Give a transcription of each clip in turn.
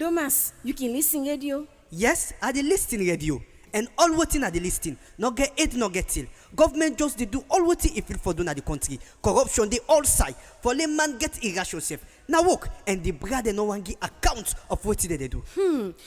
Thomas, you can listen radio. Yes, I dey listen radio. And all wetin I dey listen, no get aid, no get till. Government just dey do all wetin e feel for do na the country. Corruption dey all side. For layman get irrational self. Na work and the brother no wan give account of wetin they dey do.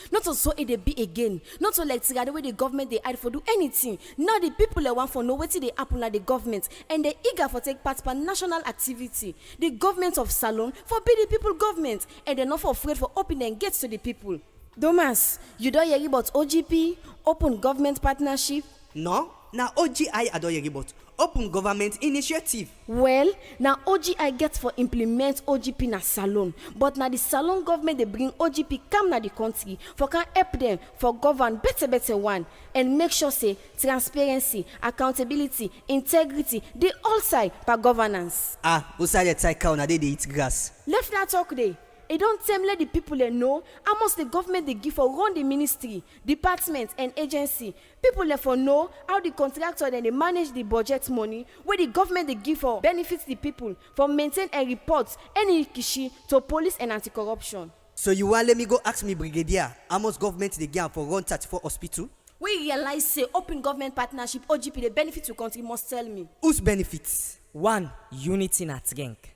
Not so it dey be again. Not so like the way the government they hide for do anything. Now the people they want for know wetin dey happen at the government and they eager for take part for national activity. The government of Salon forbid the people government and they not for afraid for opening gates to the people. Thomas, you don't hear about OGP, Open Government Partnership? No, na OGI I don hear about. Open Government Initiative. Well, now OGI gets for implement OGP na Salon, but now the Salon government they bring OGP come na the country for can help them for govern better one and make sure say transparency, accountability, integrity, they all side per governance. Outside the cycle na they eat grass. Left that talk day. It don't tell let the people they know how much the government they give for run the ministry, department and agency. People therefore know how the contractor then they manage the budget money where the government they give for benefits the people for maintain and report any kishi to police and anti-corruption. So you want let me go ask me brigadier how much government they give for run 34 hospital? We realize say open government partnership OGP the benefit to country must tell me. Whose benefits? 1. Unity na strength.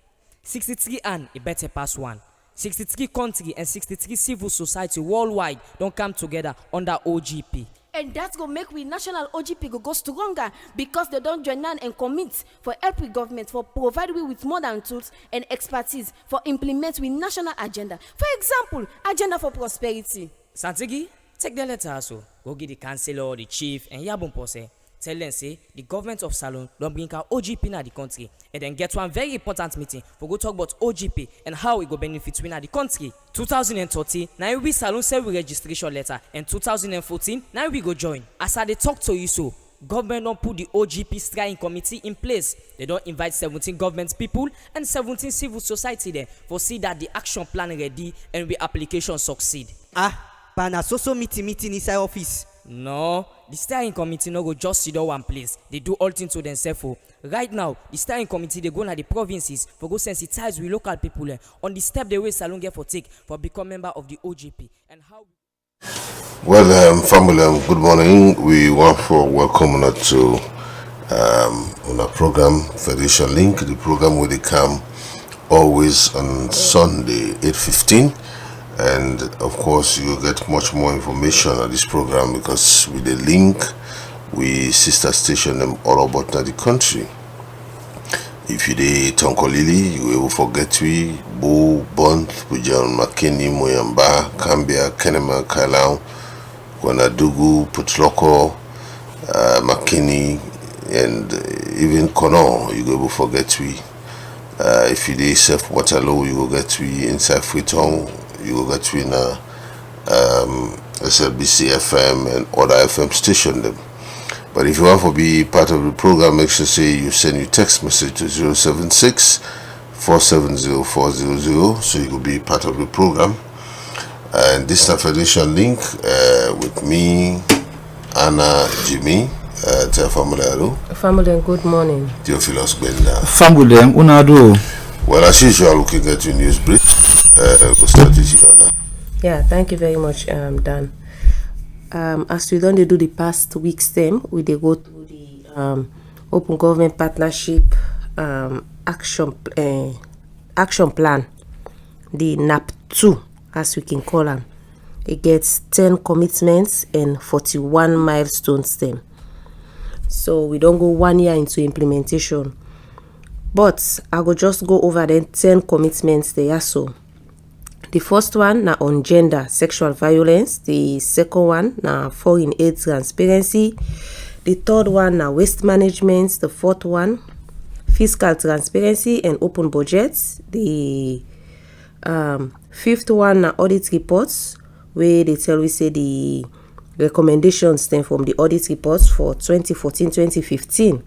63 and a better pass 1. 63 country and 63 civil society worldwide don't come together under OGP. And that's going to make we national OGP go stronger because they don't join on and commit for help with government for provide we with modern tools and expertise for implement we national agenda. For example, agenda for prosperity. Santigi, take the letter also. Go get the councillor or the chief and Yabon Pose. Tell them say the government of Salon don't bring our OGP na the country and then get one very important meeting for go talk about OGP and how we go benefit we na the country. 2013 now we Salon send we registration letter and 2014 now we go join. As I dey talk to you so, government don't put the OGP steering committee in place. They don't invite 17 government people and 17 civil society there for see that the action plan ready and the application succeed. Pana so meeting inside office. No, the steering committee no go just sit down one place. They do all things to themselves. Right now, the steering committee they go na the provinces for go sensitize with local people on the step the way Salon get for take for become member of the OGP and how. Well, family, good morning. We want to welcome you to on our program Fedration Link. The program will come always on Sunday 8:15. And of course you get much more information on this program because with the link we sister station them all about the country. If you dey Tonkolili, you will forget we Bo, Bont, Pujan, Makeni, Moyamba, Cambia, Kenema, Kailau, Guanadugu, Putloko, Makeni, and even Kono, you will forget we. If you dey Self Waterloo, you will get we inside Freetown. You will get in SLBC FM and other FM station them. But if you want to be part of the program, make sure say you send your text message to 076-470-400 so you will be part of the program. And this is Federation Link with me, Anna, Jimmy, Family, good morning. Theophilus Benda. Family, unado. Well, as usual, looking at your news brief. Yeah, thank you very much, Dan. As we don't do the past week's theme, we dey go to the Open Government Partnership action plan, the NAP2, as we can call them. It gets 10 commitments and 41 milestones. Them. So we don't go 1 year into implementation. But I go just go over the 10 commitments there. So the first one na on gender sexual violence. The second one na foreign aid transparency. The third one na waste management. The fourth one fiscal transparency and open budgets. The fifth one na audit reports, where they tell we say the recommendations stem from the audit reports for 2014-2015.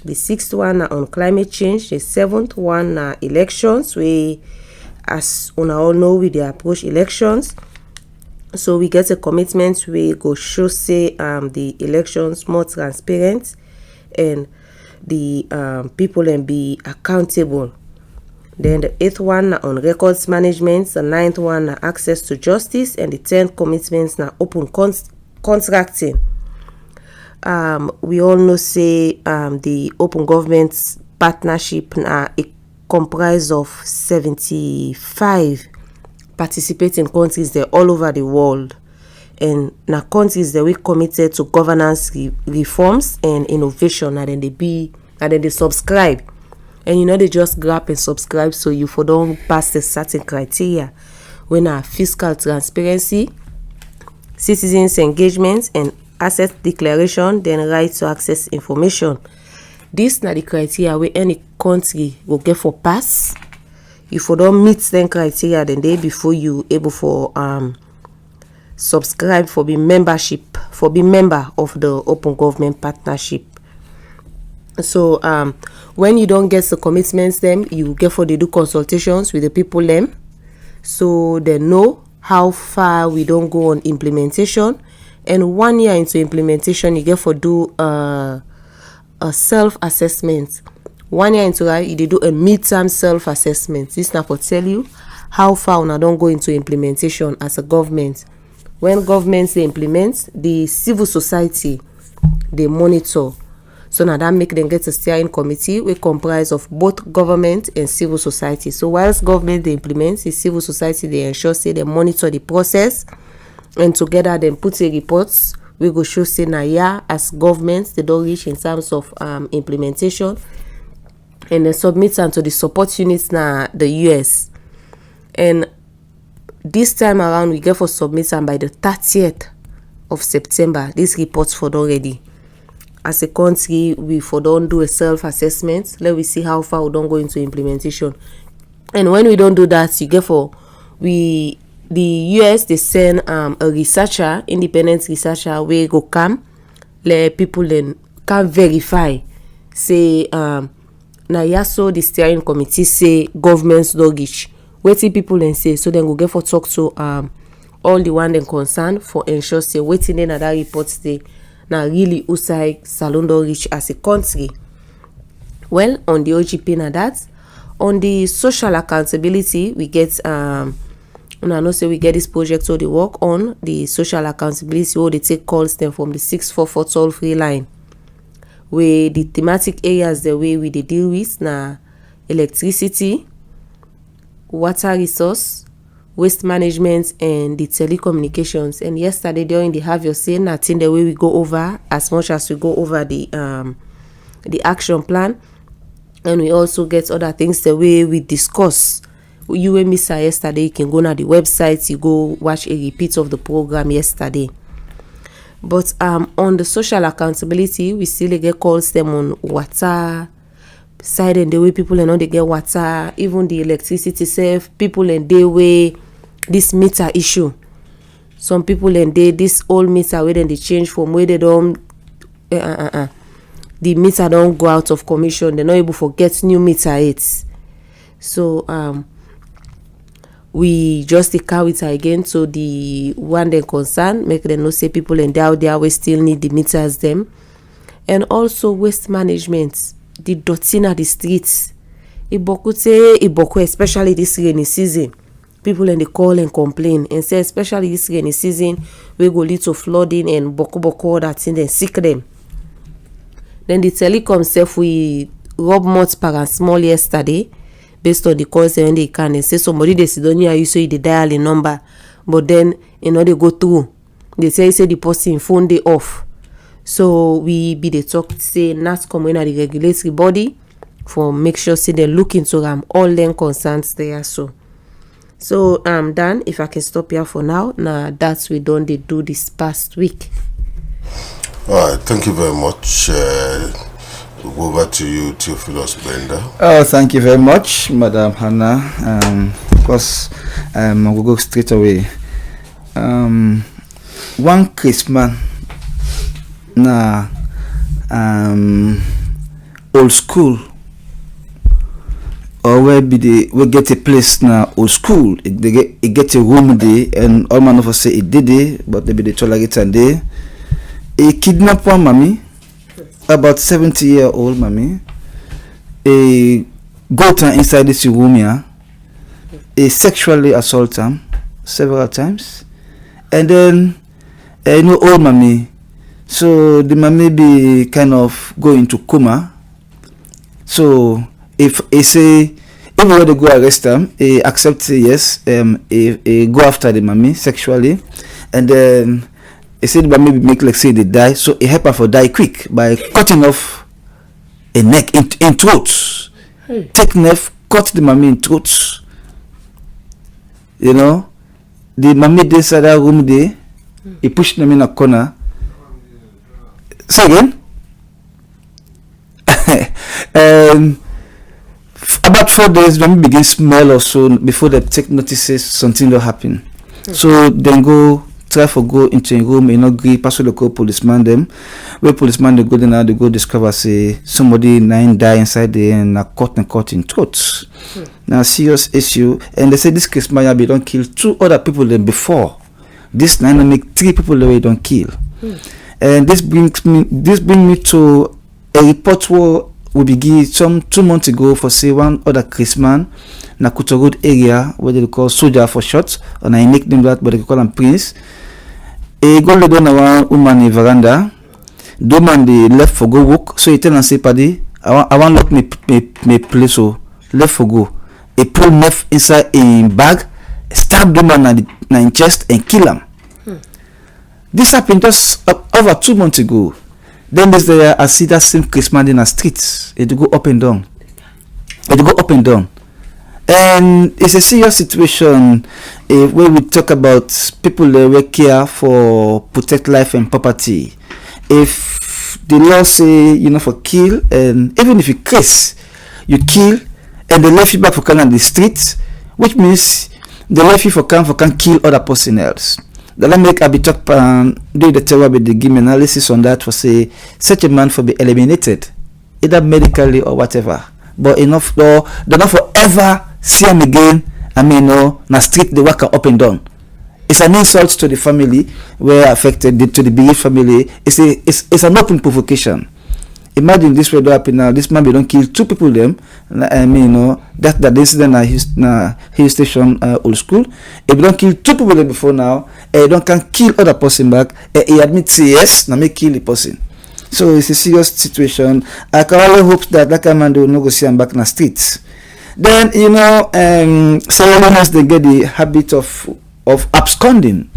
The sixth one na on climate change. The seventh one na elections, where as we all know we dey approach elections. So we get a commitment we go show say the elections more transparent and the people and be accountable. Then the 8th one on records management, the 9th one access to justice, and the 10th commitments na open contracting. We all know say the open government partnership na it comprise of 75 participating countries there all over the world, and na countries that we committed to governance reforms and innovation, and then they subscribe. And they just grab and subscribe so you for don't pass a certain criteria when fiscal transparency, citizens engagement, and asset declaration, then right to access information. This na the criteria where any country will get for pass. If you don't meet them criteria, then they before you able for subscribe for be member of the open government partnership. So when you don't get the commitments, them you get for they do consultations with the people them, so they know how far we don't go on implementation. And 1 year into implementation, you get for do a self-assessment. 1 year into that, you do a mid-term self-assessment. This now for tell you how far una don't go into implementation as a government. When governments they implement, the civil society they monitor. So now that make them get a steering committee we comprise of both government and civil society. So whilst government they implement, the civil society they ensure say they monitor the process, and together then put a reports we go show say na yeah as governments they don't reach in terms of implementation, and then submit them to the support units na the US. And this time around we get for submit them by the 30th of September. These reports for already. As a country, we for don't do a self-assessment. Let we see how far we don't go into implementation. And when we don't do that, you get for the US they send a researcher, independent researcher, we go come, let people then can verify. Say now yeah, so the steering committee say governments don't reach. Waiting people then say, so then go get for talk to all the one then concerned for ensure say waiting in that report say now really usai Salon don't reach as a country. Well, on the OGP na that. On the social accountability, we get say we get this project so they work on the social accountability or they take calls them from the 644 toll-free line. Where the thematic areas the way we they deal with na electricity, water resource, waste management, and the telecommunications. And yesterday during the have your say nothing the way we go over as much as we go over the action plan, and we also get other things the way we discuss. You and Mr. yesterday, you can go on the website, you go watch a repeat of the program yesterday. But on the social accountability, we still get calls them on water side, and the way people they get water, even the electricity self, people and they way this meter issue. Some people and they this old meter where then they change from where they don't the meter don't go out of commission, they're not able to get new meter aids. So we just carry it again to the one they concern, make them know say people and they we still need the meters them. And also waste management, the dirty in the streets. Iboku, especially this rainy season. People and they call and complain and say especially this rainy season we go lead to flooding and boko that thing then sick them. Then the telecom self we rob much per small yesterday based on the calls and they can and say somebody they sit down here you say they dial a number, but then they go through. They say the person phone they off. So we be the talk say NASCOM when the regulatory body for make sure say they look into all them concerns there. So Dan, if I can stop here for now. Now that's we done they do this past week. All right, thank you very much. We'll go over to you, Theophilus Benda. Thank you very much, Madam Hannah. Of course, we'll go straight away. One Christmas na old school, or where we get a place na old school. It get a room there, and all man of us say it did it, but they be the tolerate and they kidnap one mommy, about 70-year-old mommy. go to inside this room here, he sexually assault him several times, and then old mommy. So the mommy be kind of go into coma. So if he say if we were to go arrest him, he accept yes, he go after the mommy sexually, and then he said the mommy make like say they die, so he help her for die quick by cutting off a neck in throat. Take knife, cut the mommy in throat. You know, the mommy dey inside that room there, he pushed them in a corner. Say again. About 4 days, mommy begin smell or so before they take notices something will happen. So then go try for go into a room, agree, pass the call policeman them. Where policeman they go then now they go discover say somebody 9 die inside there and caught in throats. Now serious issue, and they say this case might be don't kill 2 other people than before. This 9 make 3 people the way don't kill. And this brings me to a report where we begin some 2 months ago for say one other Christmas na Kuto Road area where they call Soldier for short, and I nickname that but they call him Prince. A go down one woman in veranda. The man they left for go walk, so he tell and say paddy, I want lock me place so left for go. He pull knife inside in bag, stab the man in chest and kill him. This happened just over 2 months ago. Then there's I see that same Christmas in the streets. It go up and down. And it's a serious situation where we talk about people who care for protect life and property. If the law say for kill, and even if you case, you kill, and they left you back for can on the streets, which means they left you for can kill other person else. The law make Abitok do the terror with the give analysis on that for say such a man for be eliminated, either medically or whatever. But enough though, they not forever see him again. Na street they work up and down. It's an insult to the family where affected to the bereaved family. It's an open provocation. Imagine this way do happen now. This man don't kill 2 people them. That incident na Hill Station old school. If you don't kill 2 people them before now, you don't can kill other person back. He admits yes, now make kill the person. So it's a serious situation. I can only hope that man will not go see him back in the streets. Then Sierra Leoneans they get the habit of absconding,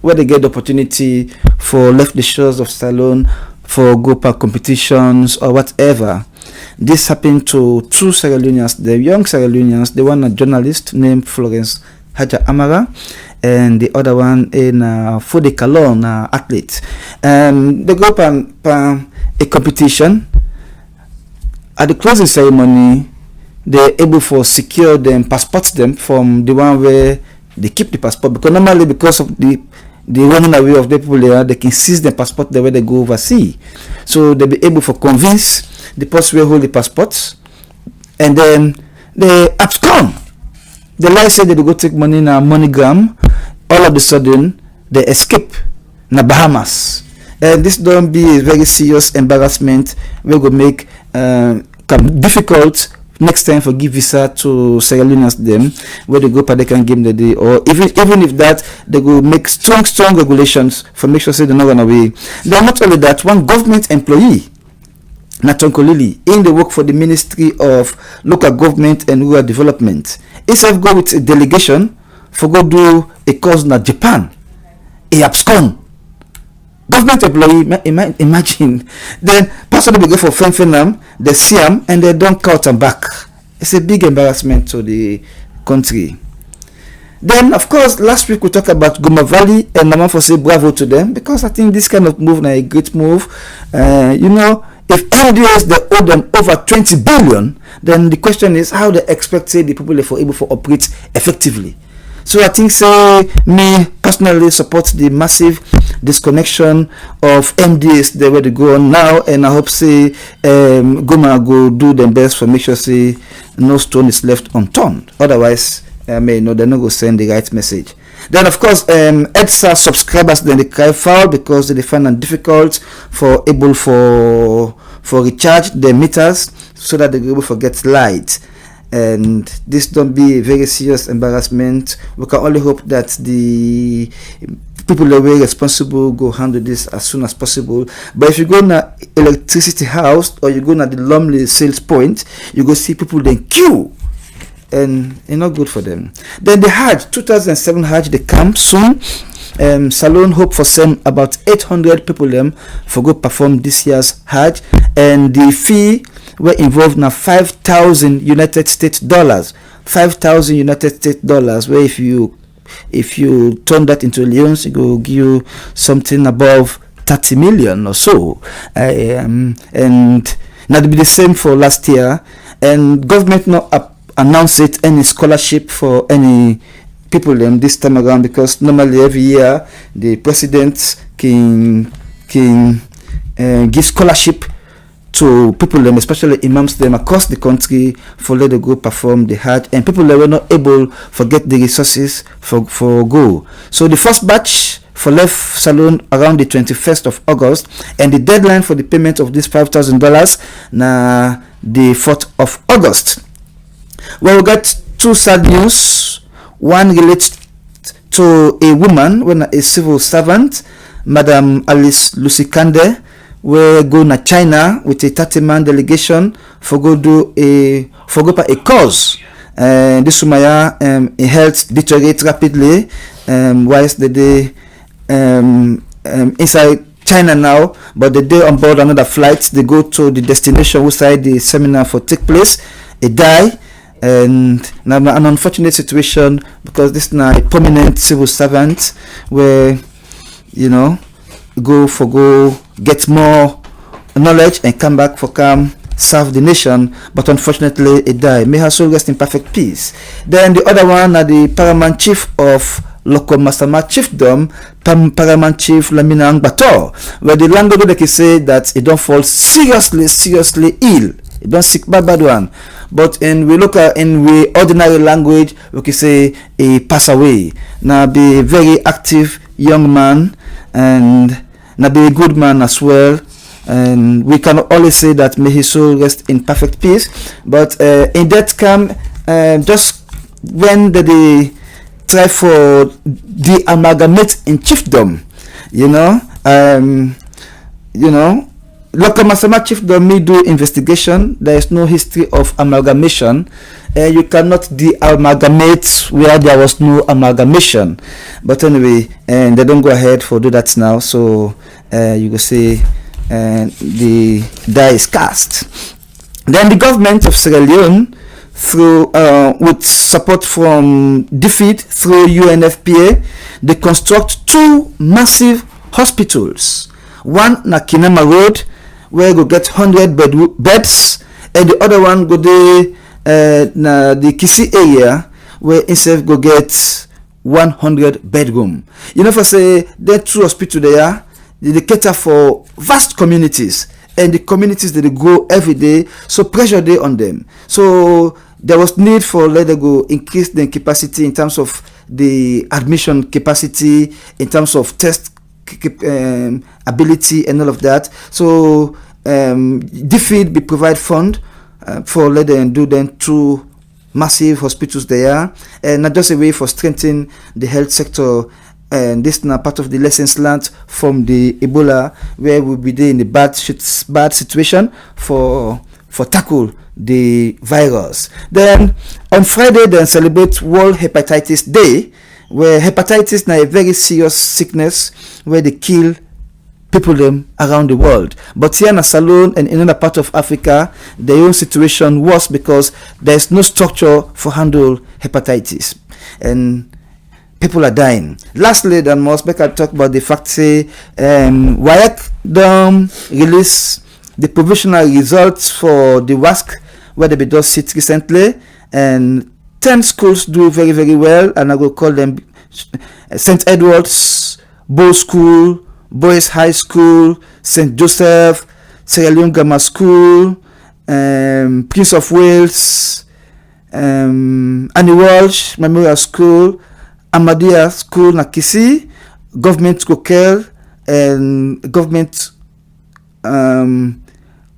where they get the opportunity for left the shores of Salon for go park competitions or whatever. This happened to 2 Sierra Leoneans, the young Sierra Leoneans. The one a journalist named Florence Haja Amara, and the other one in Fode Kalon, athlete. They go pan a competition. At the closing ceremony, they're able to secure them, passports them from the one where they keep the passport, because normally because of the running away of the people there, they can seize the passport the way they go overseas. So they'll be able to convince the person who hold the passports, and then they abscond. The lie said they go take money in a MoneyGram. All of a sudden they escape na Bahamas, and this don't be a very serious embarrassment. We go make difficult next time for give visa to Sierra Leoneans them, where they go they can give the day, or even if that they go make strong regulations for make sure say they not run away. Then not only that, one government employee, Natonko Lily, in the work for the Ministry of Local Government and Rural Development, itself go with a delegation for go do a course in Japan. He abscond. Government employee, imagine. Then person will go for Fenfenam, they see him and they don't count him back. It's a big embarrassment to the country. Then of course last week we talked about Goma Valley, and I'm for say bravo to them, because I think this kind of move is a great move. If NDS they owe them over 20 billion, then the question is how they expect say the people are able to operate effectively. So I think me personally support the massive disconnection of MDS the way they go on now, and I hope Goma go do their best for make sure no stone is left unturned. Otherwise, they're not go send the right message. Then of course EDSA subscribers then they cry foul because they find it difficult for recharge their meters so that they will able to get light. and this don't be a very serious embarrassment. We can only hope that the people that were responsible go handle this as soon as possible. But if you go na electricity house or you go na the Lumley sales point, you go see people then queue, and it's not good for them. Then the Hajj 2007 Hajj, they come soon. Salon hope for send about 800 people them for go perform this year's Hajj, and the fee were involved now $5,000 United States dollars. $5,000 United States dollars. Where if you turn that into leons, it will give you something above 30 million or so. And now it'll be the same for last year. And government not announce it any scholarship for any people them this time around, because normally every year the president can give scholarship to people them, especially imams them across the country, for let them go perform the Hajj, and people that were not able to get the resources for go. So the first batch for left Salon around the 21st of August, and the deadline for the payment of this $5,000 na the 4th of August. Well, we got two sad news. One relates to a woman, when a civil servant, Madam Alice Lucy Kande, we go na China with a 30-man delegation for go a course. This woman health deteriorate rapidly whilst they inside China now, but the day on board another flight, they go to the destination where the seminar for take place. They die. And now an unfortunate situation, because this is now a prominent civil servant where go get more knowledge and come back for serve the nation, but unfortunately it died. May her soul rest in perfect peace. Then the other one are the paramount chief of Loko Masama Chiefdom, Paramount Chief Lamina Bator, where the landlord they can say that it don't fall seriously ill. It don't sick bad one. But in ordinary language, we can say he pass away. Now be a very active young man, and now be a good man as well. And we can always say that may his soul rest in perfect peace. But in that come just when they try for the amalgamate in chiefdom, Local Masama Chiefdom may do investigation. There is no history of amalgamation. You cannot de-amalgamate where there was no amalgamation. But anyway, and they don't go ahead for do that now. So you will say the die is cast. Then the government of Sierra Leone, through with support from DFID through UNFPA, they construct two massive hospitals. One na Kinama Road, where go get 100 beds, and the other one go na the Kisi area, where instead go get 100 bedroom. For say there two hospitals there, they cater for vast communities, and the communities that they go every day, so pressure day on them. So there was need for let them go increase their capacity in terms of the admission capacity, in terms of test ability and all of that. So DFID be provide fund for let them do then two massive hospitals there, and not just a way for strengthening the health sector. And this is now part of the lessons learned from the Ebola, where we'll be there in the bad situation for tackle the virus. Then on Friday, they celebrate World Hepatitis Day, where hepatitis is a very serious sickness where they kill people them around the world. But here in Salon and in another part of Africa, their own situation was because there is no structure for handle hepatitis, and people are dying. Lastly, then most I talk about the fact say WAEC release the provisional results for the WASC, where they be just sit recently, and 10 schools do very, very well, and I will call them St. Edward's, Bow School, Boys High School, St. Joseph, Sierra Leone Grammar School, Prince of Wales, Annie Walsh Memorial School, Amadia School na Kisi, Government Kokel, and Government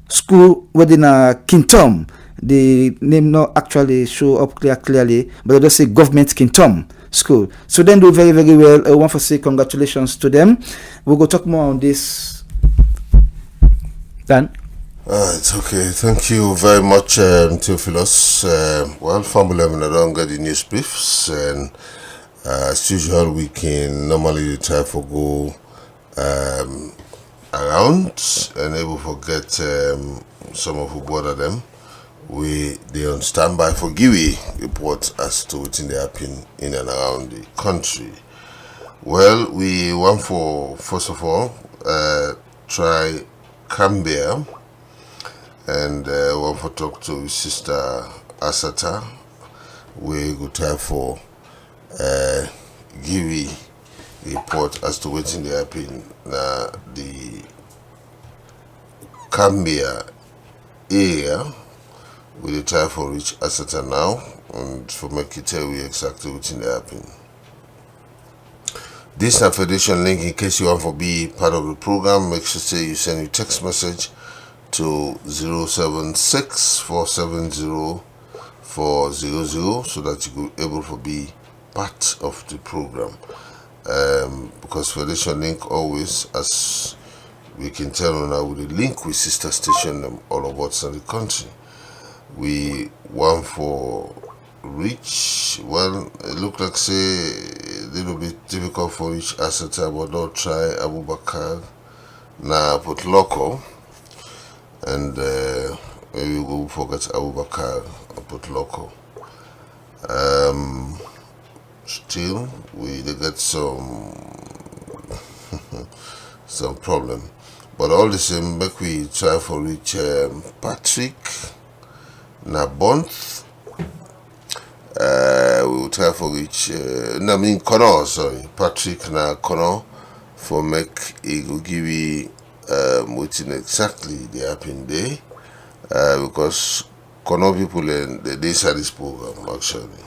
School within Kintom. the name not actually show up clearly, but they just say Government Kingdom School. So then do very, very well. I want to say congratulations to them. We'll go talk more on this. Dan? It's okay. Thank you very much, Theophilus. Well, family, I don't get the news briefs, and as usual, we can normally try to go around and able to get some of who bother them. They on standby for Giwi report as to what's in the happen in and around the country. Well, we want for first of all try Cambia and want to talk to Sister Asata. We go try for Giwi report as to what's in the happen the Cambia area. We try for reach Asata now and for make it tell you exactly what's in the happen. This is Fedration Link. In case you want to be part of the program, make sure say you send your text message to 076-470-400 so that you will able to be part of the program. Because Fedration Link always, as we can tell now, with the link with sister station them all over the country. We want for reach. Well, it look like say a little bit difficult for reach Asata, but don't try Abubakar na put local, and maybe we go forget Abubakar and put local. Still, we get some some problem, but all the same, make we try for reach Patrick na Bont. We will try for reach Connor, sorry, Patrick na Connor, for make it go give you what's exactly the happen day, because Connor people they start this program actually,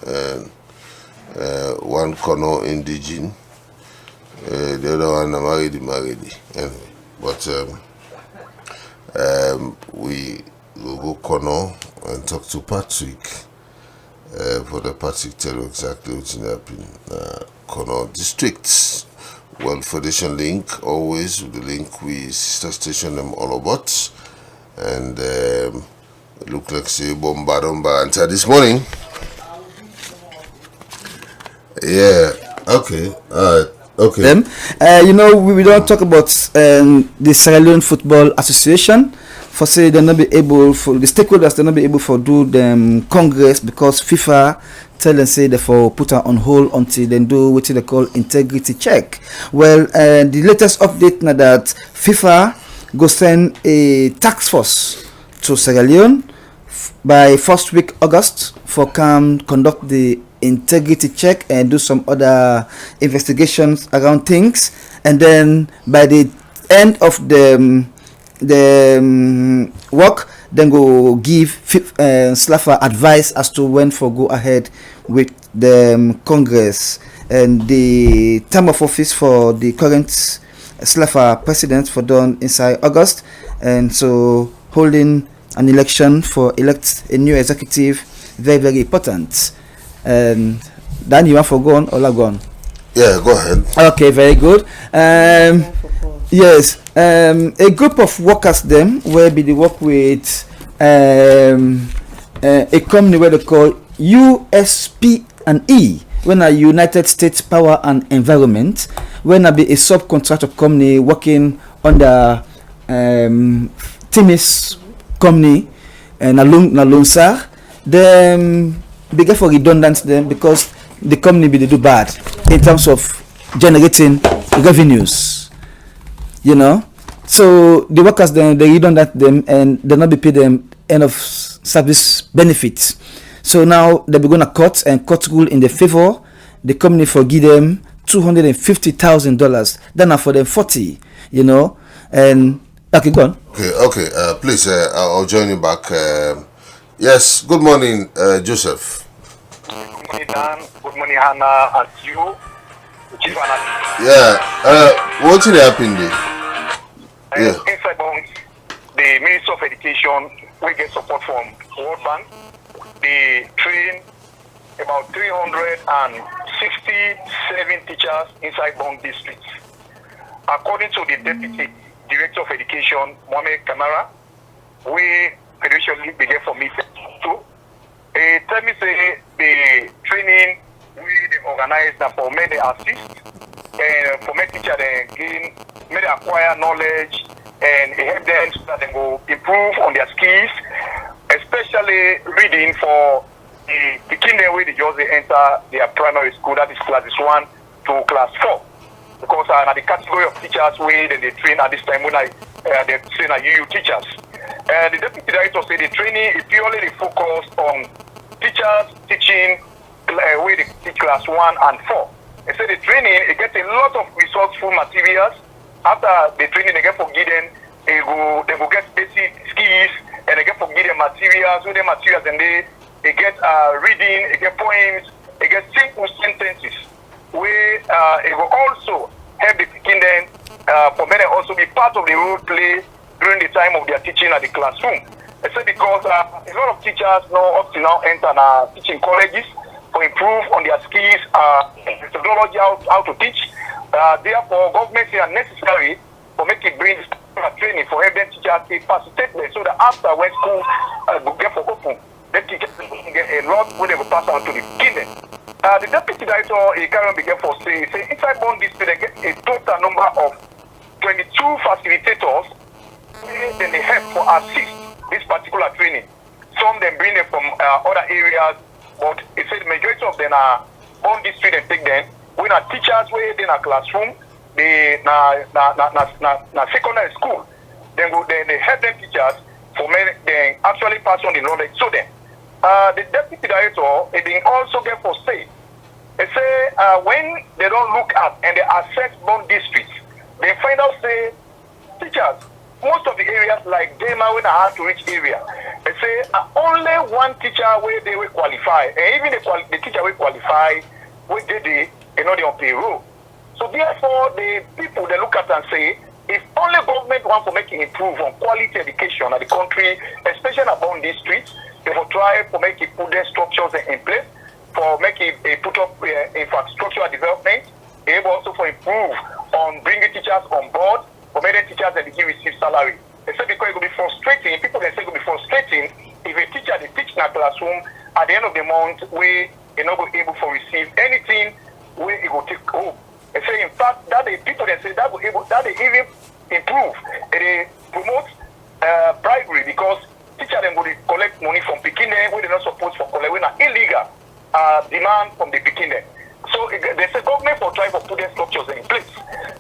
and one Connor indigene, the other one married anyway, but we will go Connor and talk to Patrick for the Patrick tell you exactly what's happening in Connor districts. Well, Fedration Link always with the link with sister station them all about, and it look like say bomba until this morning. Yeah, okay, okay. Them, we don't talk about the Sierra Leone Football Association. For say they're not be able for the stakeholders, they're not be able for do them Congress because FIFA tell them say they for put her on hold until they do what they call integrity check. Well, the latest update now that FIFA go send a task force to Sierra Leone by first week August for conduct the integrity check and do some other investigations around things, and then by the end of the work, then go give SLAFA advice as to when for go ahead with the Congress. And the term of office for the current SLAFA president for done inside August, and so holding an election for elect a new executive very, very important. And Dan, you want for go on or go on? Yeah, go ahead. Okay, very good. Yes, a group of workers them where they work with a company where they call USP&E, when a United States Power and Environment, when I be a subcontractor company working under Timis company and Nalonsar, them bigger for redundant them because the company be they do bad in terms of generating revenues. So the workers then they redundant them and they not be paid them end of service benefits. So now they be gonna cut rule in the favor. The company forgive them $250,000. Then for them 40. And okay, go on. Okay. Please, I'll join you back. Yes. Good morning, Joseph. Good morning, Dan. Good morning, Hannah, and you. Yeah. What's happening there? Inside the Minister of Education we get support from World Bank. They train about 367 teachers inside Bond districts. According to the Deputy Director of Education, Mohamed Kamara, we Federation Link began for me too. Tell me say the training we organize now for many assist and for many teachers they gain, many acquire knowledge and help them so that they go improve on their skills, especially reading for the beginning way they just enter their primary school, that is classes 1 to class 4. Because the category of teachers where they train at this time when they train at UU teachers. The Deputy Director said the training is purely focused on teachers teaching where they teach class 1 and 4. They said the training, it gets a lot of resourceful materials. After the training, they get forgiven, they go get basic skills, and they get forgiven materials, with the materials, and they get reading, they get poems, they get simple sentences. Where it will also help the beginning for many also be part of the role play during the time of their teaching at the classroom. I said because a lot of teachers now up to now enter teaching colleges to improve on their skills, methodology how to teach. Therefore, government is necessary for making bring training for help them teachers to facilitate them so that after when school get for open, the teachers get a lot when they will pass on to the beginning. The Deputy Director Karen began for say inside Bond district they get a total number of 22 facilitators. Then they help for assist this particular training. Some them bring them from other areas, but it said the majority of them are Bond district and take them. When are teachers where they in a classroom, they na secondary school. Then they help them teachers for many they actually pass on the knowledge to them. The Deputy Director, they also get for say. They say when they don't look at and they assess Bond districts, they find out say teachers, most of the areas like Dema when I have to reach area, they say only one teacher where they will qualify, and even the teacher will qualify, where they on payroll. So therefore, the people they look at and say, if only government want to make it improve on quality education in the country, especially about these streets, they will try to make it put their structures in place, for making put up infrastructural development, able also for improve on bringing teachers on board, for making teachers that they receive salary. They say because it will be frustrating, people they say it will be frustrating if a teacher they teach in a classroom at the end of the month where they're not going to be able to receive anything where it will take home. They say in fact that the people they say that they even improve, they promote bribery because teachers them will collect money from beginning where they're not supposed to collect when are illegal demand from the beginning. So they say government for trying to put their structures in place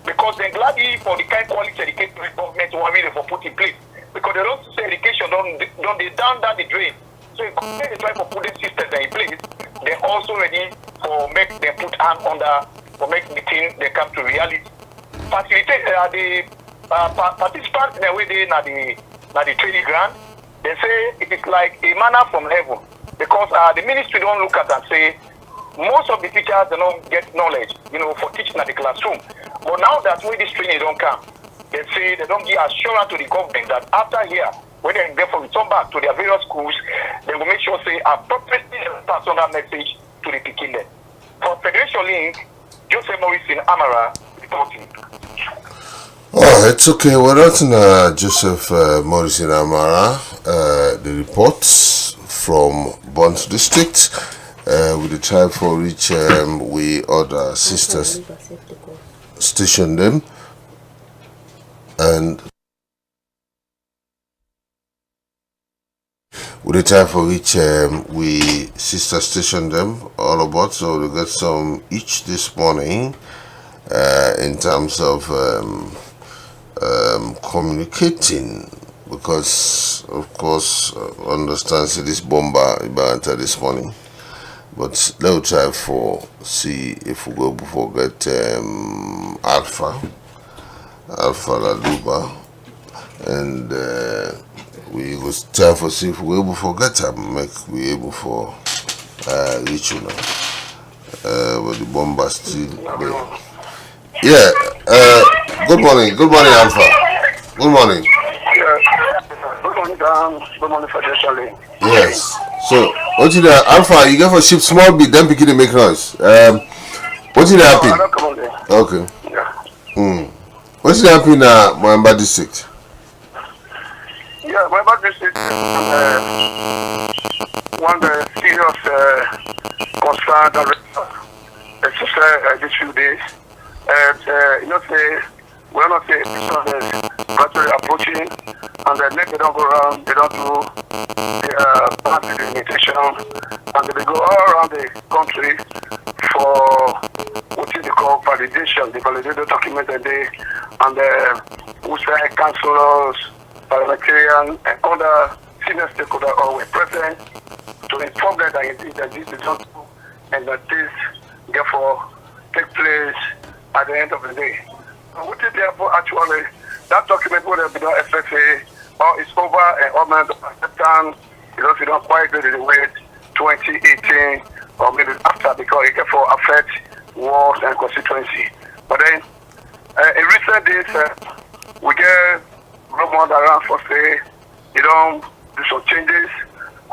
because they're glad for the kind of quality education government want really for put in place because they don't say education don't they down the drain. So if government they try to put their systems in place, they're also ready for make them put hand under for make the thing they come to reality. Facilitate the participants in the way they na the training ground. They say it is like a manna from heaven because the ministry don't look at and say most of the teachers they don't get knowledge, for teaching at the classroom. But now that when this training don't come, they say they don't give assurance to the government that after here, when they therefore return back to their various schools, they will make sure say appropriately pass on that message to the beginning. For Federation Link, Joseph Morrison Amara reporting. Oh, it's okay. We're not in Joseph Morrison Amara. The reports from Bond District. With the time for which we order sisters station them and with the time for which we sister station them all about, so we got some each this morning in terms of communicating because of course understand this bomber about this morning. But let's try for see if we go before get Alpha Laduba, and we go try for see if we go before get them, make we able for reach but the bomber still there. Yeah. Good morning, Alpha. Good morning. Yeah. Good morning, sir. Good morning, Fedration Link. Yes. So, what did Alpha? You get for ship small bit, then begin to make noise. What did I happen? don't come on there. Okay. Yeah. What did happen in Moamba district? Yeah, my bad this is one serious concern that these few days. And, say, we're not saying gradually approaching, and the next they don't go around, they don't do the party limitation, and they go all around the country for what is called validation, the validated document, and who say councillors, parliamentarians, and other senior stakeholders all were present to inform them that indeed that this is not true, and that this therefore take place at the end of the day. What is therefore actually that document would have been done FFA or it's over and all men acceptance, you don't quite do the way 2018 or maybe after because it therefore affect wards and constituency. But then in recent days we get rumors around for say you don't do some changes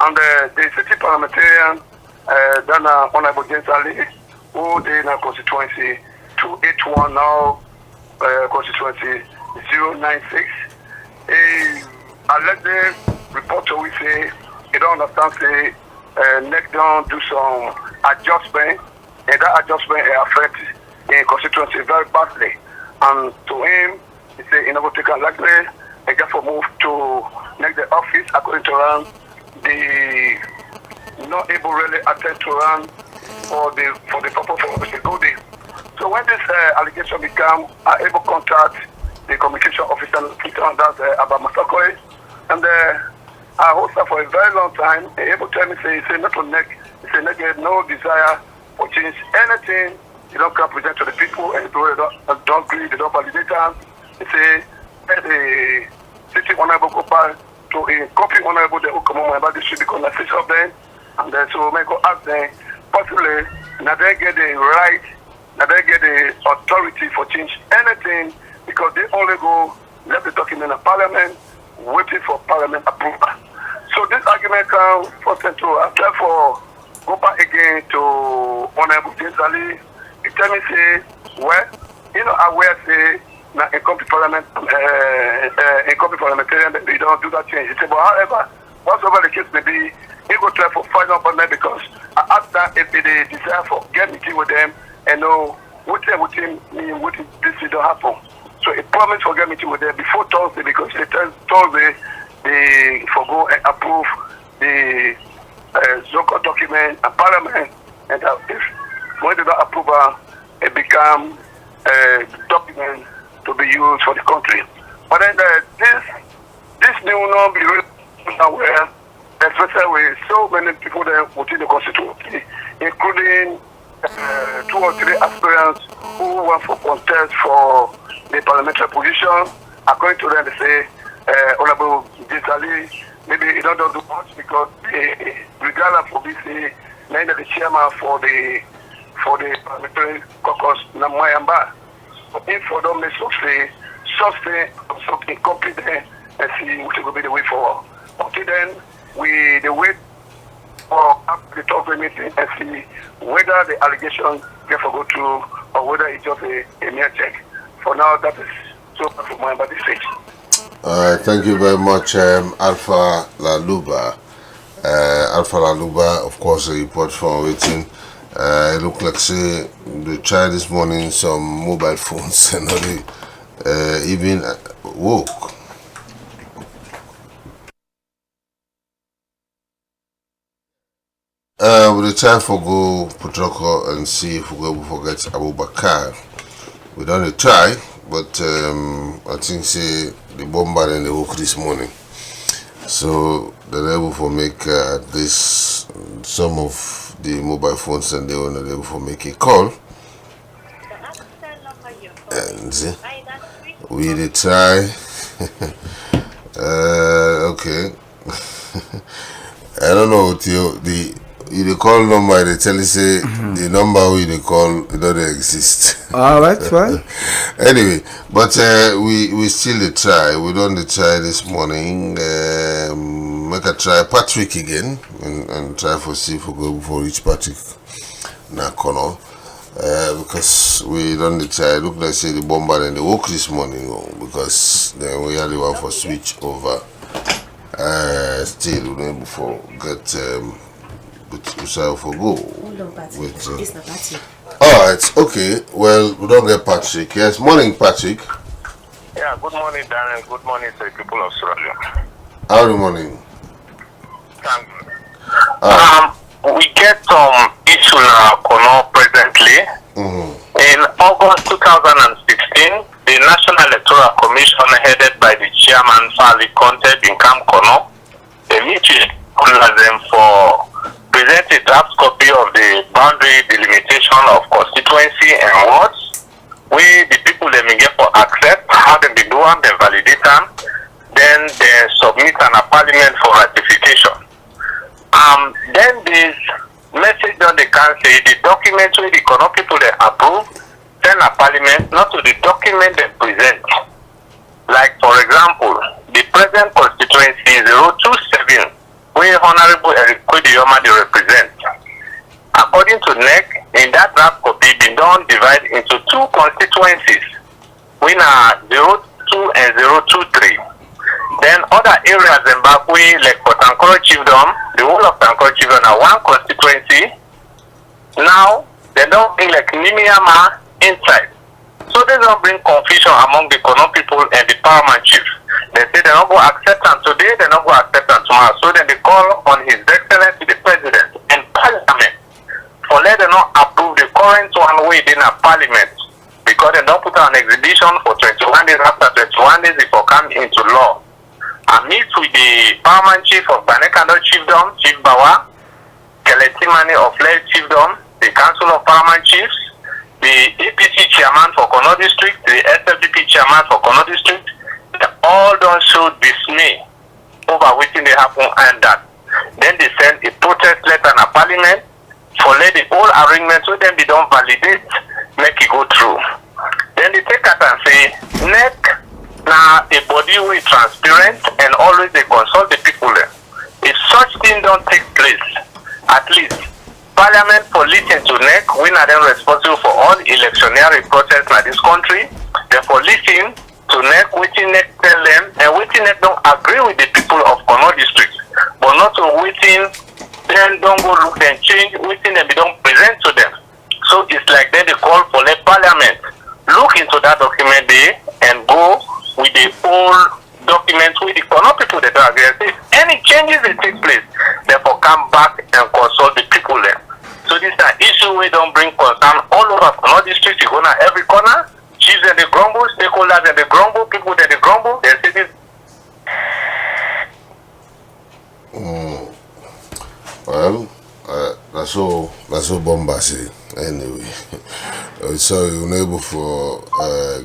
and the city parliamentarian then Honorable James Ali who did in a constituency 281 now constituency 096. Alleged reporter we say you don't understand say next down do some adjustment and that adjustment affect in constituency very badly. And to him he say he never take a likely and therefore move to next the office according to run the not able really attend to run for the purpose of the good day. So when this allegation become able to contact the communication officer, that's about Masakoi, and I hosted for a very long time, able to tell me, say not to neck, he say neck no desire for change anything, you don't come present to the people, and people don't agree, they don't validate them. He say, the city honorable go back to a copy honorable the Okamoma about this should become a six of them, and then so may go ask them, possibly, now they get the right, now they get the authority for change anything because they only go let the document in Parliament waiting for Parliament approval. So this argument comes for Central. I therefore go back again to Honorable James Ali. He tell me say, well, aware say now in copy Parliament in copy parliamentarian they don't do that change. He said, but however, whatsoever the case may be, he go try for final appointment because I asked that if they desire for get meeting with them and know what this don't happen. So he promised for get meeting with them before Thursday because they tell Thursday they forgo and approve the Zoko document and Parliament, and that if when they don't approve it become a document to be used for the country. But then this new norm be really aware, especially with so many people there within the constituency, including 2 or 3 aspirants who want for contest for the parliamentary position. According to them, they say, Honorable Gisali, maybe he don't do much because regardless of this, neither the chairman for the parliamentary caucus, Namayamba, if for them make something incompetent and see what will be the way forward. Until then, they wait for after the talk meeting and see whether the allegation get for go through or whether it's just a mere check. For now, that is so far from my body stage. All right, thank you very much, Alpha Laluba. Alpha Laluba, of course, a report from waiting. It looked like say they tried this morning some mobile phones and they even woke. We try for go protocol and see if we go forget Abubakar. We don't try, but I think say the bombard and the woke this morning. So they're able to make this some of the mobile phones and they were not able to make a call. And we did try. Okay. I don't know the you dey call number, they tell you say the number you call it don't exist. All right, fine. Anyway, but we still dey try. We don't try this morning. Make a try Patrick again and try for see if we go for reach Patrick na corner. Because we don't try. Look like say the bomber and the work this morning because then we only want for switch over. Still we don't before get for go. Hold on, Patrick. This not Patrick. All right, okay. Well, we don't get Patrick. Yes, morning, Patrick. Yeah, good morning, Daniel. Good morning to the people of Australia. Howdy morning. Thank you. We get some issue now, presently. In August 2016, the National Electoral Commission, headed by the chairman, Fali Conte Binkam Kono, they meet with them for present a draft copy of the boundary delimitation of constituency and wards, where the people they may get for accept, how they be do them, they validate them, then they submit an a parliament for ratification. Then this message on the council, the document where the Kono people they approve, send a parliament, not to the document they present. Like for example, the present constituency 027, where Honorable Eric Kwedioma they represent. According to NEC, in that draft copy, they don't divide into two constituencies, which are 02 and 023. Then other areas in Bakwe, like for Tankoro Chiefdom, the whole of Tankoro Chiefdom are one constituency. Now, they don't bring like Nimiyama inside. So they don't bring confusion among the Kono people and the paramount chief. They say they don't go accept them today, they don't go accept them tomorrow. So then they call on His Excellency the President and Parliament for let them not approve the current one way in a Parliament because they don't put on exhibition for 21 days after 21 days before come into law. I meet with the paramount chief of Banekando Chiefdom, Chief Bawa, Keletimani of Lake Chiefdom, the Council of Paramount Chiefs, the APC chairman for Kono District, the SFDP chairman for Kono District, they all don't show dismay over what they happen and that. Then they send a protest letter in a parliament for let the whole arrangement so then they don't validate, make it go through. Then they take it and say, NEC, now a body will be transparent and always they consult the people there. If such thing don't take place, at least Parliament for listen to NEC, we are then responsible for all electionary process in this country. Therefore, listen to NEC, waiting NEC tell them, and waiting NEC don't agree with the people of Kono District, but not to waiting, then don't go look and change, waiting and we don't present to them. So it's like then they call for the Parliament look into that document there and go with the whole documents with the Kono people that are there. If any changes that take place, therefore come back and consult the people there. So this is an issue we don't bring concern all over Kono District. You go to every corner, chiefs and the grumble, stakeholders and the grumble, people that the grumble, they say this. Well, that's all bombastic. Anyway, so you're able for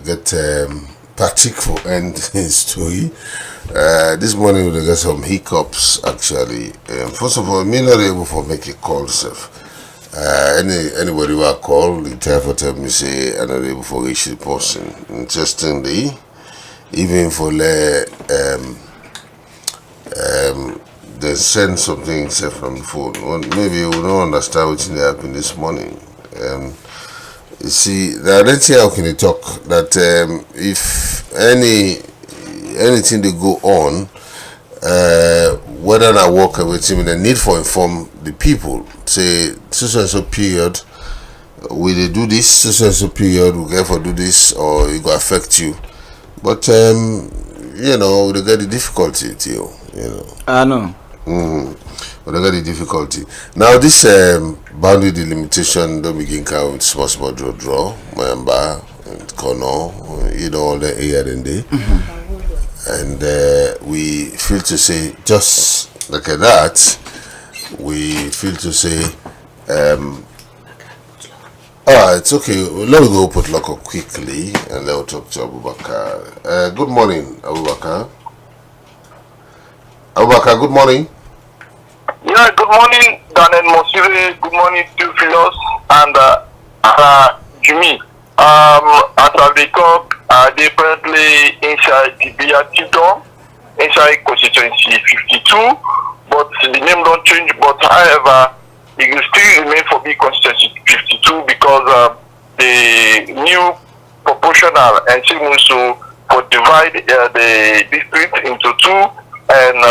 get Patrick for end his story. This morning we got some hiccups actually. First of all, me not able for make a call self. Anybody who I call, the tell me say I'm not able for reach the person. Interestingly, even for they send something except from the phone. Well, maybe you don't understand what happened this morning. You see, the identity how can you talk that if anything they go on, whether I work with him, the need for inform the people. Say so period, will they do this? So period, we get for do this, or it go affect you. But you know, they get the difficulty too. You know. I know. But I got the difficulty. Now this boundary delimitation don't begin count with small draw, Mayamba and Kono, you know, all the area in there. And we feel to say just like that, we feel to say it's okay. Let me go put lock up quickly and let me talk to Abubakar. Good morning, Abubakar. Abubakar, good morning. Yeah, good morning, Daniel Mosire, good morning to Philos and Jimmy. As I recall, they presently inside the BRT inside constituency 52, but the name don't change. But however, it will still remain for B constituency 52 because the new proportional and also for divide the district into two and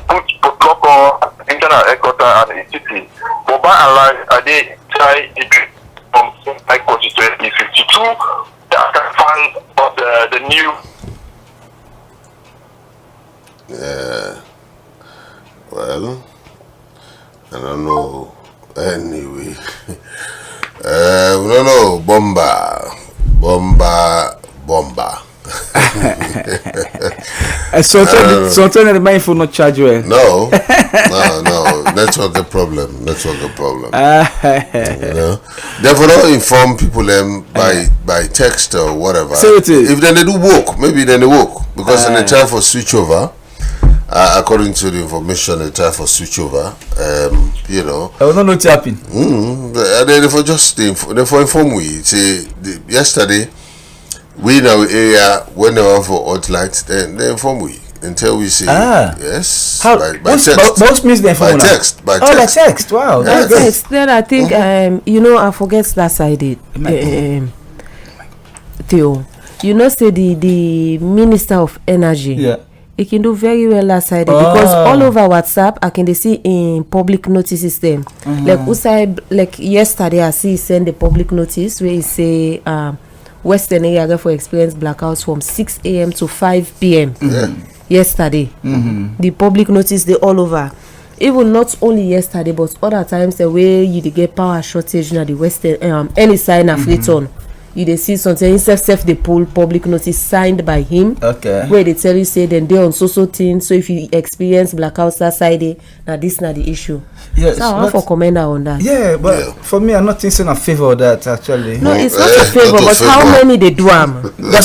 put local internal headquarters and a city. But by and large, I did try from my constituency 52 that can find the new. Yeah. Well, I don't know. Anyway, we don't know. Bomba. Something that my phone not charge well. No. Network problem. You know, therefore, don't inform people by text or whatever. If then they do work, maybe then they work because then they try for switch over. According to the information, they try for switch over. You know. I will not know what happened. They for just they for inform we. Say yesterday, we in our area when they want for hot lights, then they inform we until we say yes. How? By text. What means they inform? By text. By text. Wow. That's text. Then I think I forget that side it. Theo, say the Minister of Energy. Yeah. He can do very well that side because all over WhatsApp I can see in public notice system. Like yesterday I see he send the public notice where he say Western area for experience blackouts from 6 a.m. to 5 p.m. Yesterday. The public notice they all over. Even not only yesterday but other times the way you get power shortage na the Western any sign of return. You dey see something self the poll public notice signed by him. Okay. Where they tell you say then they on so thing. So if you experience blackouts that side, now this not the issue. Yes. So I want for commenter on that. Yeah, but for me I'm not thinking in favor of that actually. No, it's not a favor, but how many they do them? They're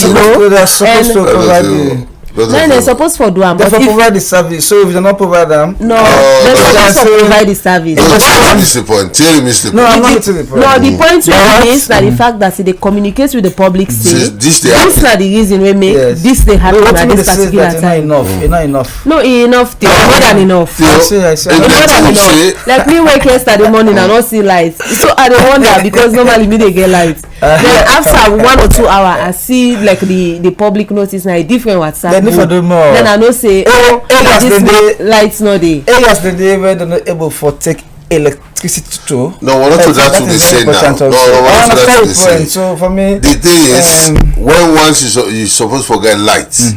supposed to provide the. No, they're supposed to do them. They provide the service. So if they not provide them, no, they're supposed to provide the service. Miss the point. Tell me, Mr. No, I'm not to the point. No, the point is that the fact that they communicate with the public say this is not the reason we make this they happen at this particular time. Not enough. No, enough. More than enough. I say. More than enough. Like me wake yesterday morning and not see lights. So I don't wonder because normally me they get lights. Then after 1 or 2 hours, I see like the public notice now a different WhatsApp. Then I know say this lights not there. Areas the day where they're not able for take electricity too. No, we're not to that to the same now. No, we're not to that to the same. So for me, the thing is when once you supposed to get lights.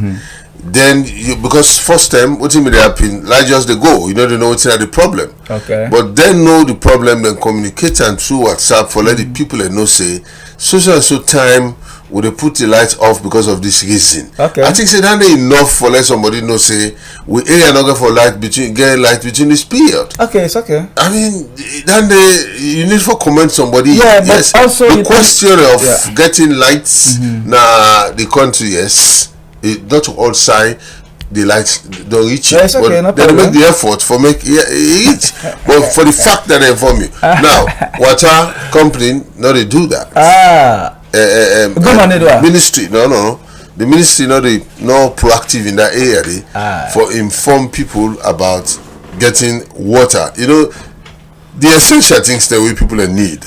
Then because first time what may happen, like just they go, they know what's the problem. Okay. But then know the problem, then communicate and through WhatsApp for let the people know say so and so time would they put the lights off because of this reason. Okay. I think say that ain't enough for let somebody know say we area not get for light between this period. Okay, it's okay. I mean then you need for comment somebody. Yeah, yes. But also the question of getting lights na the country, yes. Not all side the lights don't reach it. Okay, but they make the effort for make it reach. But for the fact that they inform you now, water company they do that. Ministry no. The ministry not proactive in that area for inform people about getting water. The essential things that we people need.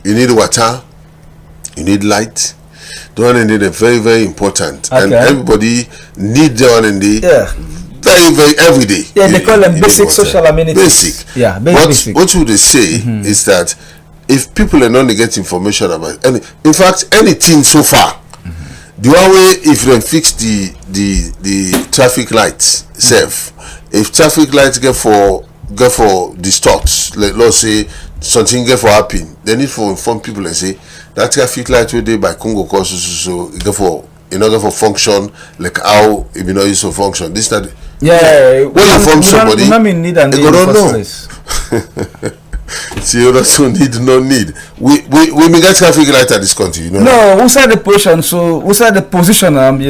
You need water. You need light. The one in the very, very important. Okay. And everybody need the one in the very, very every day. Yeah, they call them basic social amenities. Basic. Yeah, basic. What would they say is that if people are not get information about in fact anything so far, the one way if they fix the traffic lights safe, if traffic lights get for the stops, like let's say something get for happen, they need to inform people and say that traffic light we did by Congo course so it get for for function like how it be not used to function. This that when you inform somebody they don't know. See, you also need. We may get traffic light at this country, No, who said the position? So who said the position? And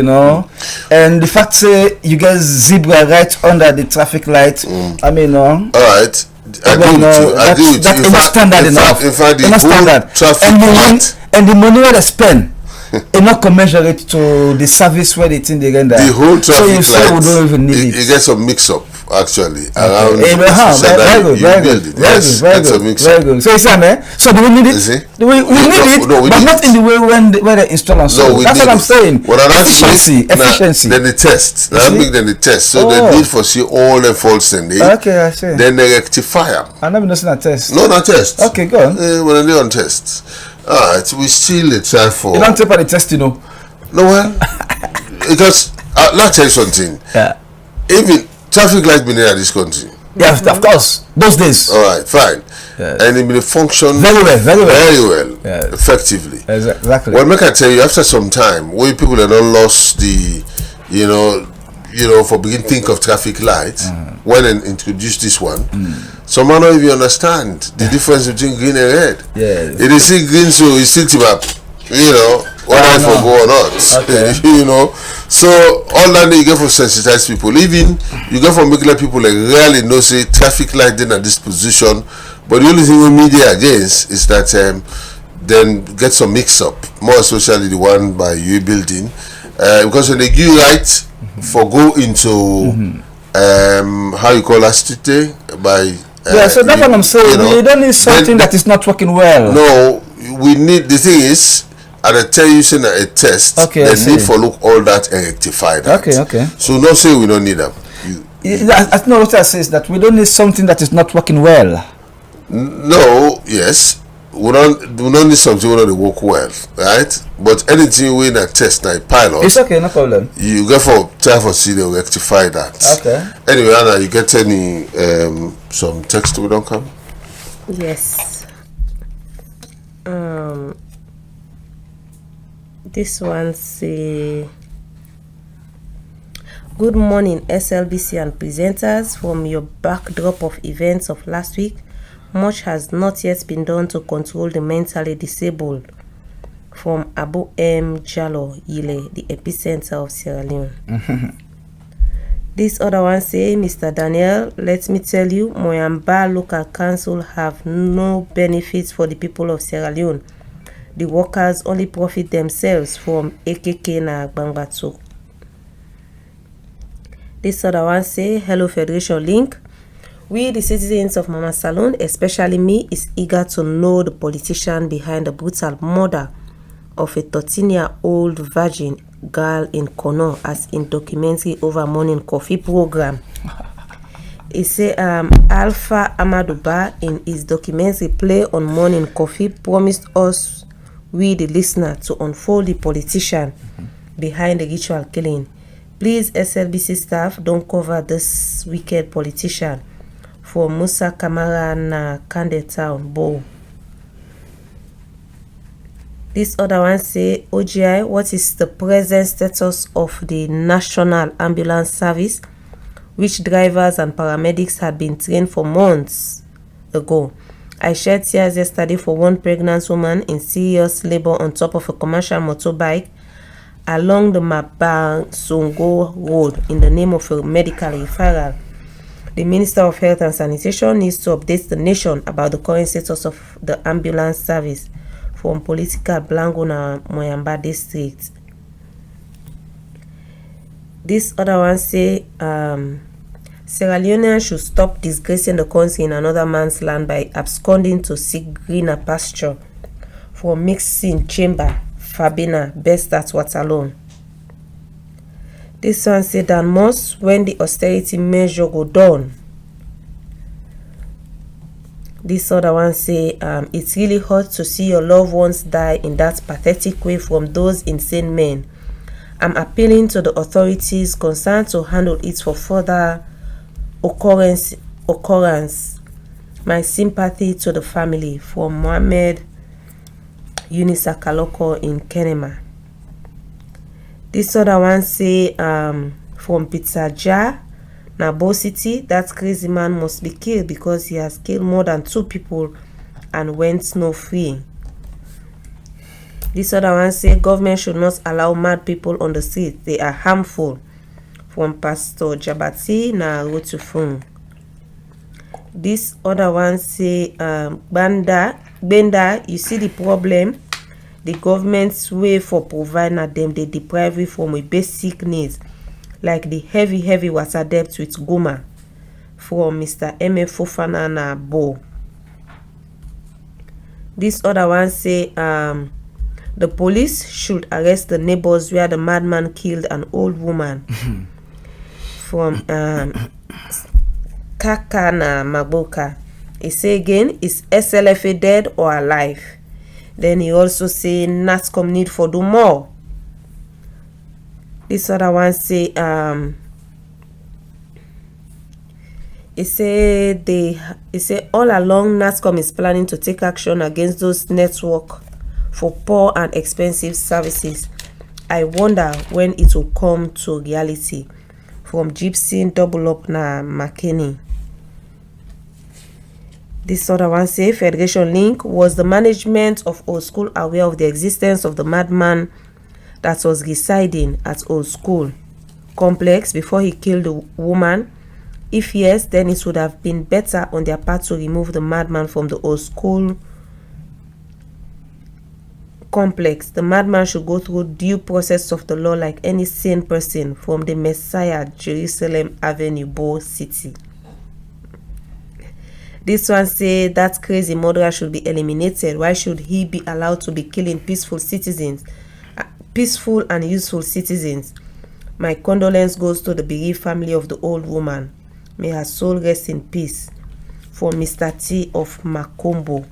the fact say you get zebra right under the traffic light. I mean, all right. I agree with you. I agree with that's you. enough standard enough. In fact, the enough whole standard. traffic light. And the money where they spend enough commensurate to the service where they think they render. The whole so traffic you say we light, don't even need it gets a mix up actually around. Very good. So you say, man. So do we need it? We need it, but not in the way where they install and so. That's what I'm saying. Efficiency. Then the test. Then the test. So they need for see all the faults in it. Okay, I see. Then they rectify them. I never noticed a test. No, not test. Okay, go on. When they on test. Alright, we still try for. You don't take the test, you know. No, well, because let me tell you something. Yeah. Even traffic light been in this country. Yeah, of course. Those days. All right, fine. Yes. And it been function very well, yes. Effectively. Exactly. Well, make I tell you, after some time, when people have not lost the, you know, for begin think of traffic lights, when they introduce this one, some man don't even understand the difference between green and red. Yeah. If they see green, so it's still about, you know, whether I for go or not. Okay. You know, so all that you get for sensitize people. Even you get for make like people like rarely know say traffic light then at this position. But the only thing we media against is that then get some mix up, more especially the one by you building, because when they give right for go into how you call that street by so that's what I'm saying. You know, we don't need something that is not working well. No, we need the thing is. And I tell you, saying a test, okay, they need for look all that and rectify that. Okay. So not say we don't need them. I know what I say is that we don't need something that is not working well. No, yes, we don't need something we don't work well, right? But anything we in a test, like pilot, it's okay, no problem. You go for try for see they will rectify that. Okay. Anyway, Anna, you get any some text we don't come? Yes. This one say, good morning SLBC and presenters. From your backdrop of events of last week, much has not yet been done to control the mentally disabled. From Abu M. Jallo, Yile, the epicenter of Sierra Leone. This other one say, Mr. Daniel, let me tell you, Moyamba Local Council have no benefits for the people of Sierra Leone. The workers only profit themselves from AKK na Bangbatu. This other one say, hello Federation Link. We, the citizens of Mama Salon, especially me, is eager to know the politician behind the brutal murder of a 13-year-old virgin girl in Kono, as in documentary over morning coffee program. He say Alpha Amaduba in his documentary play on morning coffee promised us, we the listener, to unfold the politician behind the ritual killing. Please, SLBC staff, don't cover this wicked politician. For Musa Kamara na Kande Town, Bo. This other one say, OGI, what is the present status of the National Ambulance Service, which drivers and paramedics had been trained for months ago? I shed tears yesterday for one pregnant woman in serious labor on top of a commercial motorbike along the Mabansongo Road in the name of a medical referral. The Minister of Health and Sanitation needs to update the nation about the current status of the ambulance service. From political Blangona Moyamba district. This other one say Sierra Leoneans should stop disgracing the country in another man's land by absconding to seek greener pasture. From Mixing Chamber, Fabina, best at Waterloo. This one say that most when the austerity measure go down. This other one say, it's really hard to see your loved ones die in that pathetic way from those insane men. I'm appealing to the authorities concerned to handle it for further occurrence. My sympathy to the family. From Mohammed Unisa Kaloko in Kenema. This other one say, from Pizza Jar, Nabo City, that crazy man must be killed because he has killed more than 2 people and went snow free. This other one say government should not allow mad people on the street. They are harmful. From Pastor Jabati na Rotufung. This other one say Benda, you see the problem. The government's way for providing them they deprive you from a basic needs like the heavy water debt with Goma from Mr. M. Fofana na Bo. This other one say the police should arrest the neighbors where the madman killed an old woman from Kakana Maboka. He say again, is SLFA dead or alive? Then he also say NASCOM need for do more. This other one say he say all along NASCOM is planning to take action against those network for poor and expensive services. I wonder when it will come to reality. From Gypsy Double Up na McKinney. This other one say Federation Link, was the management of Old School aware of the existence of the madman that was residing at Old School complex before he killed the woman? If yes, then it would have been better on their part to remove the madman from the Old School complex. The madman should go through due process of the law like any sane person from the Messiah, Jerusalem Avenue, Bo City. This one say that crazy murderer should be eliminated. Why should he be allowed to be killing peaceful and useful citizens? My condolence goes to the bereaved family of the old woman. May her soul rest in peace. For Mr. T of Makombo.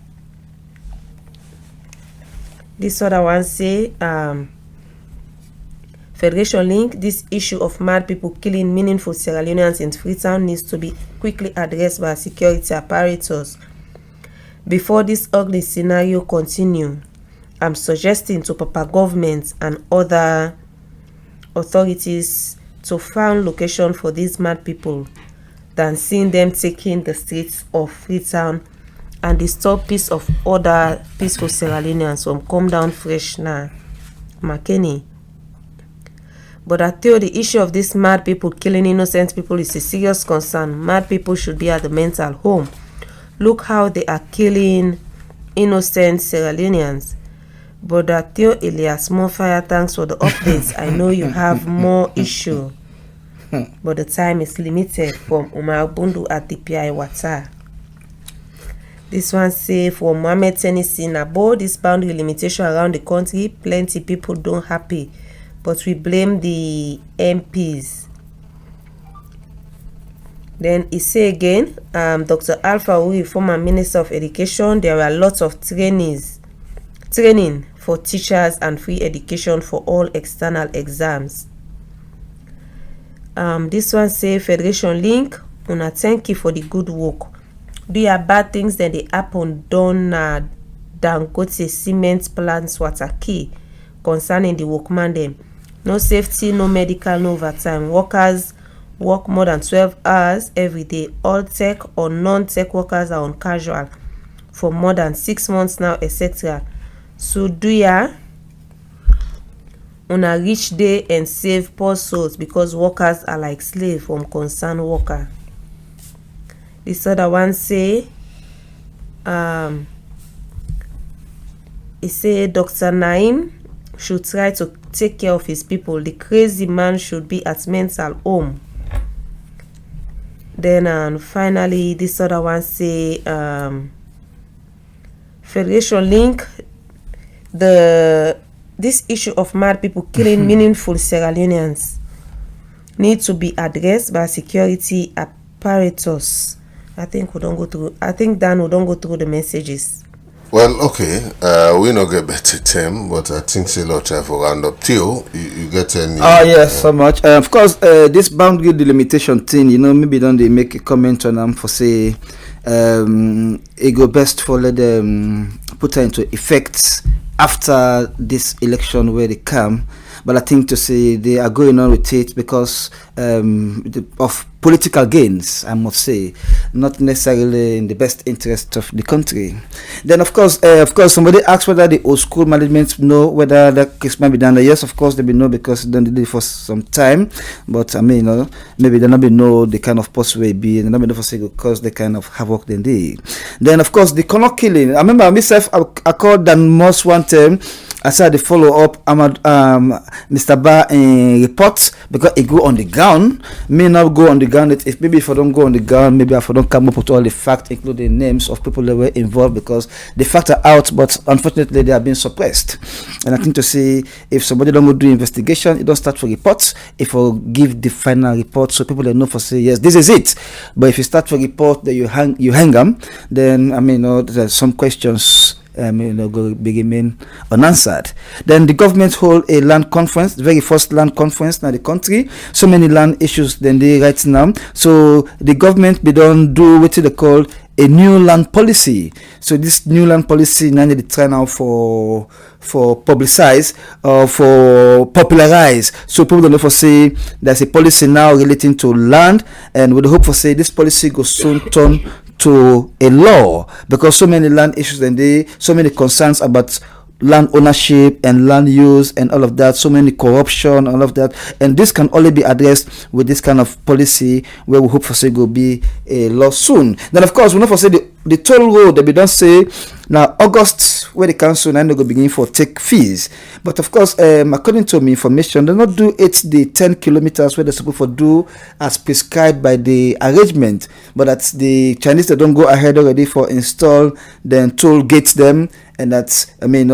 This other one say Federation Link, this issue of mad people killing meaningful Sierra Leoneans in Freetown needs to be quickly addressed by security apparatus. Before this ugly scenario continue, I'm suggesting to Papa government and other authorities to find location for these mad people than seeing them taking the streets of Freetown and disturb peace of other peaceful Sierra Leoneans from come down fresh now. McKinney. But I feel the issue of these mad people killing innocent people is a serious concern. Mad people should be at the mental home. Look how they are killing innocent Sierra Leoneans. But I feel Elias, more fire, thanks for the updates. I know you have more issue, but the time is limited. From Umar Bundu at the PI Wata. This one say from Mohammed Tennessee Nabo, this boundary limitation around the country, plenty people don't happy. But we blame the MPs. Then he say again, Dr. Alpha Uri, former Minister of Education, there were lots of training for teachers and free education for all external exams. This one say Federation Link, una thank you for the good work. Do your bad things then they happen done Dangote cement plants water key concerning the workman them. No safety, no medical, no overtime. Workers work more than 12 hours every day. All tech or non-tech workers are on casual for more than 6 months now, etc. So do ya on a rich day and save poor souls because workers are like slaves from concerned worker. This other one say, he say Dr. Naim should try to take care of his people. The crazy man should be at mental home. Then finally, this other one say Federation Link, this issue of mad people killing meaningful Sierra Leoneans need to be addressed by security apparatus. I think Dan will don't go through the messages. Well, okay, we not get better time, but I think it's a lot of time for round up. Theo, you get any? Oh, yes, so much. Of course, this boundary delimitation thing, maybe don't they make a comment on them for say, it go best for let them put into effect after this election where they come. But I think to say they are going on with it because of political gains, I must say, not necessarily in the best interest of the country. Then, of course, somebody asked whether the old school management know whether that case might be done. Yes, of course, they will know because they did it for some time. But I mean, maybe they not be know the kind of post will be, and they not be know for say because the kind of havoc they did. Then, of course, the Connor killing. I remember myself, I called Dan Moss one time. I said the follow up Mr. Bar report because it go on the ground. May not go on the ground. If maybe if I don't go on the ground, maybe if I don't come up with all the facts, including names of people that were involved, because the facts are out, but unfortunately they are being suppressed. And I think to see if somebody don't go do investigation, it don't start for reports. If I give the final report, so people that know for say yes, this is it. But if you start for report, that you hang them, then I mean, there's some questions. Go remain unanswered. Then the government hold a land conference, the very first land conference in the country. So many land issues than they right now. So the government be don't do what they call a new land policy. So this new land policy now they try now for publicize or for popularize. So people don't know for say there's a policy now relating to land, and with the hope for say this policy will soon turn to a law, because so many land issues and so many concerns about land ownership and land use and all of that, so many corruption, all of that, and this can only be addressed with this kind of policy where we hope for say will be a law soon. Then of course we know for say the toll road that we don't say now August where the council now go begin for take fees, but of course according to my information they not do it the 10 kilometers where they're supposed to do as prescribed by the arrangement, but that's the Chinese that don't go ahead already for install then toll gates them. And that's, I mean,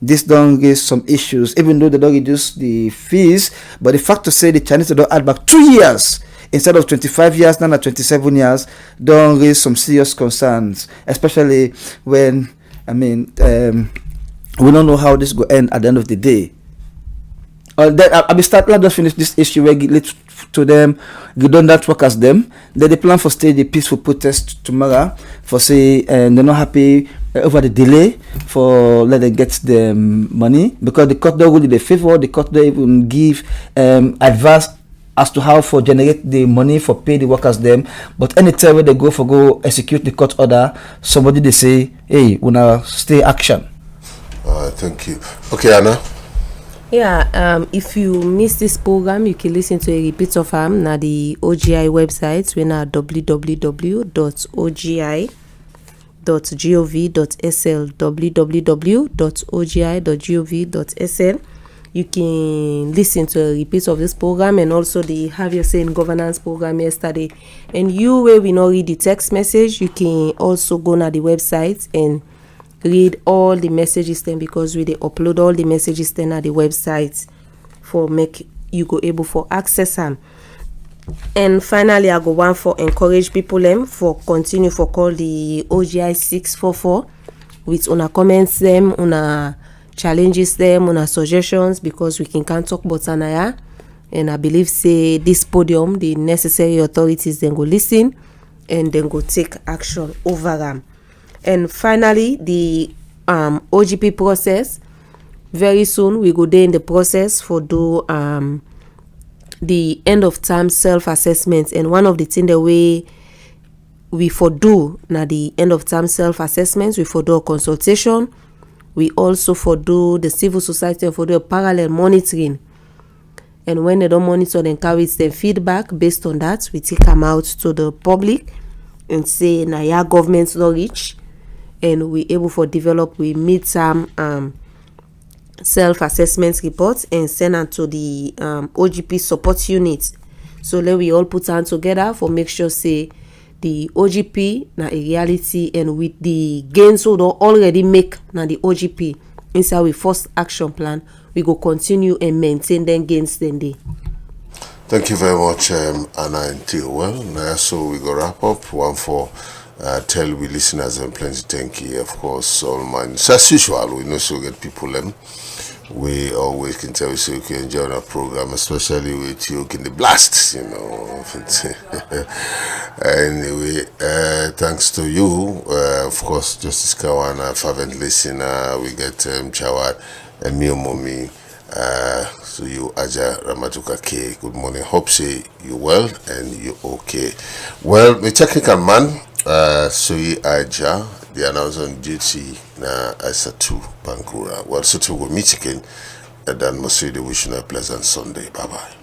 this don't raise some issues, even though they don't reduce the fees. But the fact to say the Chinese don't add back 2 years instead of 25 years, now at 27 years, don't raise some serious concerns, especially when, I mean, we don't know how this will end at the end of the day. I'll be starting, let's finish this issue where lead to them, redundant workers them. Then they plan for stay the peaceful protest tomorrow for say they're not happy over the delay for let them get the money, because the court don't really the favor, the court don't even give advice as to how for generate the money for pay the workers them. But anytime when they go execute the court order, somebody they say, hey, we now stay action. Thank you. Okay, Anna. Yeah, if you miss this program, you can listen to a repeat of them na the OGI website. We're now www.ogi.gov.sl www.ogi.gov.sl. You can listen to a repeat of this program, and also the Have Your Say in Governance program yesterday. And you where we not read the text message, you can also go na the website and read all the messages then, because we they upload all the messages then at the website for make you go able for access them. And finally I go one for encourage people them for continue for call the OGI 644 with una comments them, una challenges them, una suggestions, because we can talk about Sanaya, and I believe say this podium the necessary authorities then go listen and then go take action over them. And finally, the OGP process. Very soon we go there in the process for do the end of term self-assessment. And one of the things that we for do now the end of term self-assessments, we for do a consultation. We also for do the civil society and for do a parallel monitoring. And when they don't monitor, then carry their feedback. Based on that, we take them out to the public and say, now your government's not reach. And we able for develop we mid-term self-assessment reports and send them to the OGP support unit. So let we all put them together for make sure say the OGP na a reality, and with the gains we don't already make na the OGP inside we first action plan, we go continue and maintain them gains then day. Thank you very much, Anna and Theo. Well, now so we go wrap up one for. Tell we listeners and plenty thank you, of course, all mine. So as usual, we know so get people we always can tell you so you can enjoy our program, especially with you in the blasts, Anyway, thanks to you, of course, Justice Kawana, fervent listener, we get Chawad and Mio Momi, So you Aja Ramatuka K, good morning. Hope say you well and you okay. Well, the technical man, Sui Aja, the announcer on duty na Asatu Bankura. Well, so to go meet again, and then must say the wishing a pleasant Sunday. Bye bye.